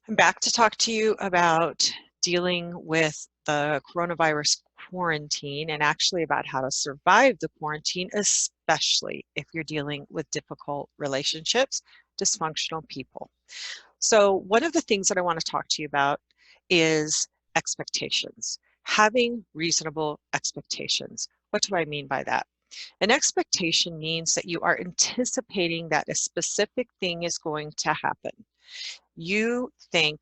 I'm back to talk to you about dealing with the coronavirus quarantine and actually about how to survive the quarantine, especially if you're dealing with difficult relationships, dysfunctional people. So one of the things that I want to talk to you about is expectations, having reasonable expectations. What do I mean by that? An expectation means that you are anticipating that a specific thing is going to happen. You think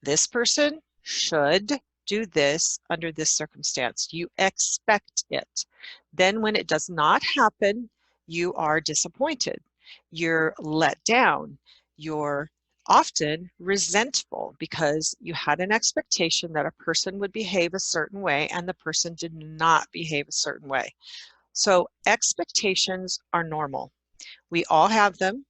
this person should do this under this circumstance. You expect it. Then when it does not happen, you are disappointed. You're let down. You're often resentful because you had an expectation that a person would behave a certain way and the person did not behave a certain way. So expectations are normal. We all have them.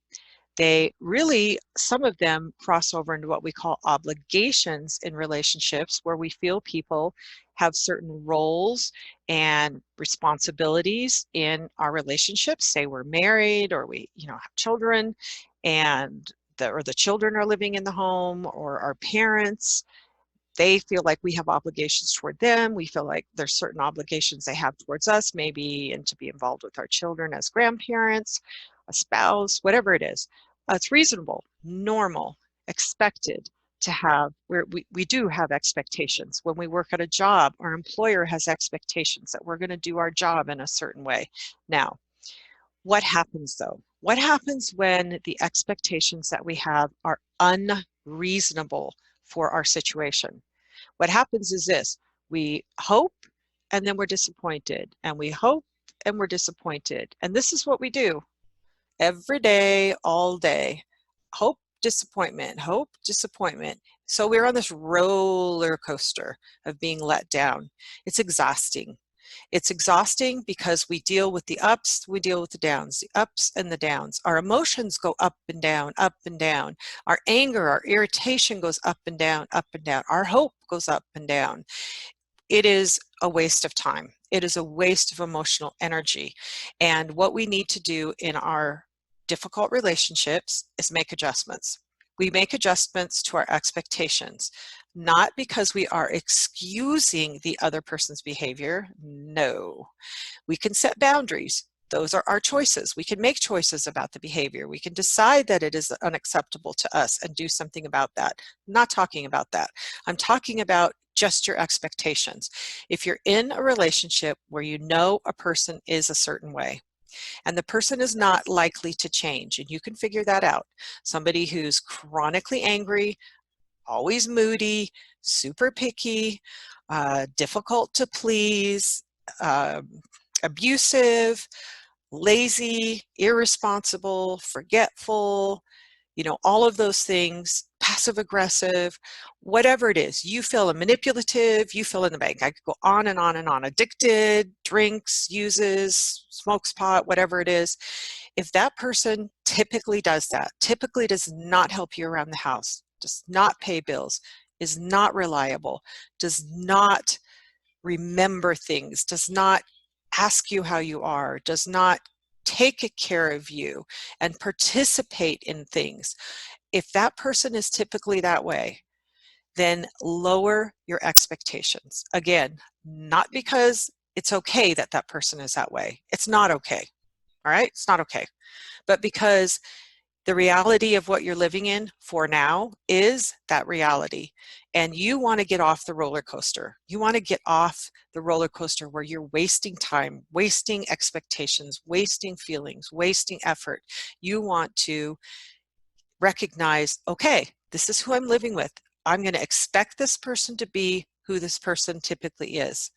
They really, some of them cross over into what we call obligations in relationships, where we feel people have certain roles and responsibilities in our relationships. Say we're married or we, have children, and the children are living in the home, or our parents. They feel like we have obligations toward them. We feel like there's certain obligations they have towards us, maybe, and to be involved with our children as grandparents, a spouse, whatever it is. It's reasonable, normal, expected to have, we do have expectations. When we work at a job, our employer has expectations that we're going to do our job in a certain way. Now, what happens though? What happens when the expectations that we have are unreasonable for our situation? What happens is this: we hope and then we're disappointed, and we hope and we're disappointed. And this is what we do every day, all day. Hope, disappointment, hope, disappointment. So we're on this roller coaster of being let down. It's exhausting. It's exhausting because we deal with the ups, we deal with the ups and the downs. Our emotions go up and down, up and down. Our anger, our irritation goes up and down, up and down. Our hope goes up and down. It is a waste of time. It is a waste of emotional energy. And what we need to do in our difficult relationships is make adjustments. We make adjustments to our expectations, not because we are excusing the other person's behavior. No. We can set boundaries. Those are our choices. We can make choices about the behavior. We can decide that it is unacceptable to us and do something about that. I'm not talking about that. I'm talking about just your expectations. If you're in a relationship where you know a person is a certain way, and the person is not likely to change, and you can figure that out. Somebody who's chronically angry, always moody, super picky, difficult to please, abusive, lazy, irresponsible, forgetful, all of those things, passive aggressive, whatever it is, you fill in manipulative, you fill in the blank. I could go on and on and on. Addicted, drinks, uses, smokes pot, whatever it is. If that person typically does that, typically does not help you around the house, does not pay bills, is not reliable, does not remember things, does not ask you how you are, does not take care of you and participate in things. If that person is typically that way, then lower your expectations. Again, not because it's okay that that person is that way. It's not okay. All right? It's not okay. But because the reality of what you're living in for now is that reality. And you want to get off the roller coaster. You want to get off the roller coaster where you're wasting time, wasting expectations, wasting feelings, wasting effort. You want to recognize, okay, this is who I'm living with. I'm going to expect this person to be who this person typically is.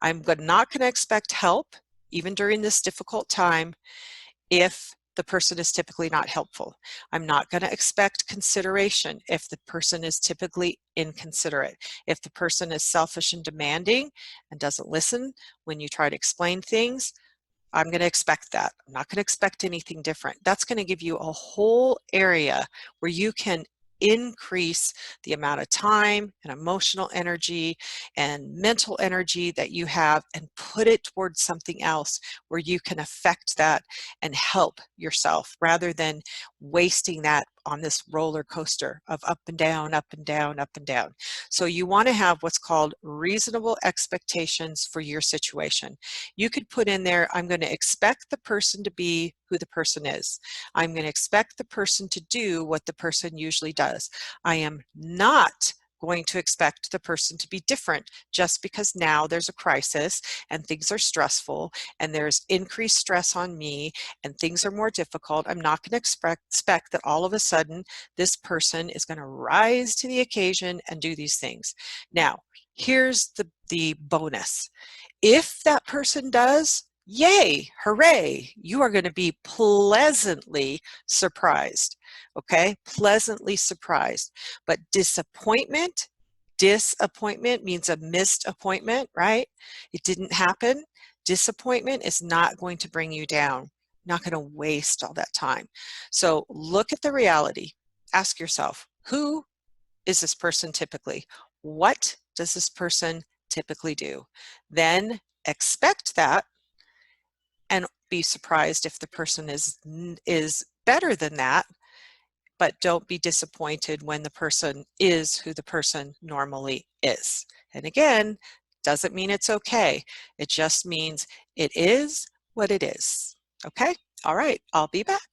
I'm not going to expect help, even during this difficult time, if the person is typically not helpful. I'm not going to expect consideration if the person is typically inconsiderate. If the person is selfish and demanding and doesn't listen when you try to explain things, I'm going to expect that. I'm not going to expect anything different. That's going to give you a whole area where you can increase the amount of time and emotional energy and mental energy that you have and put it towards something else where you can affect that and help yourself rather than wasting that on this roller coaster of up and down, up and down, up and down. So you want to have what's called reasonable expectations for your situation. You could put in there, I'm going to expect the person to be who the person is. I'm going to expect the person to do what the person usually does. I am not going to expect the person to be different just because now there's a crisis and things are stressful and there's increased stress on me and things are more difficult. I'm not going to expect that all of a sudden this person is going to rise to the occasion and do these things. Now, here's the bonus. If that person does, yay, hooray, you are going to be pleasantly surprised, okay? Pleasantly surprised. But disappointment means a missed appointment, right? It didn't happen. Disappointment is not going to bring you down, not going to waste all that time. So look at the reality. Ask yourself, who is this person typically? What does this person typically do? Then expect that and be surprised if the person is better than that, but don't be disappointed when the person is who the person normally is. And again, doesn't mean it's okay. It just means it is what it is. Okay? All right, I'll be back.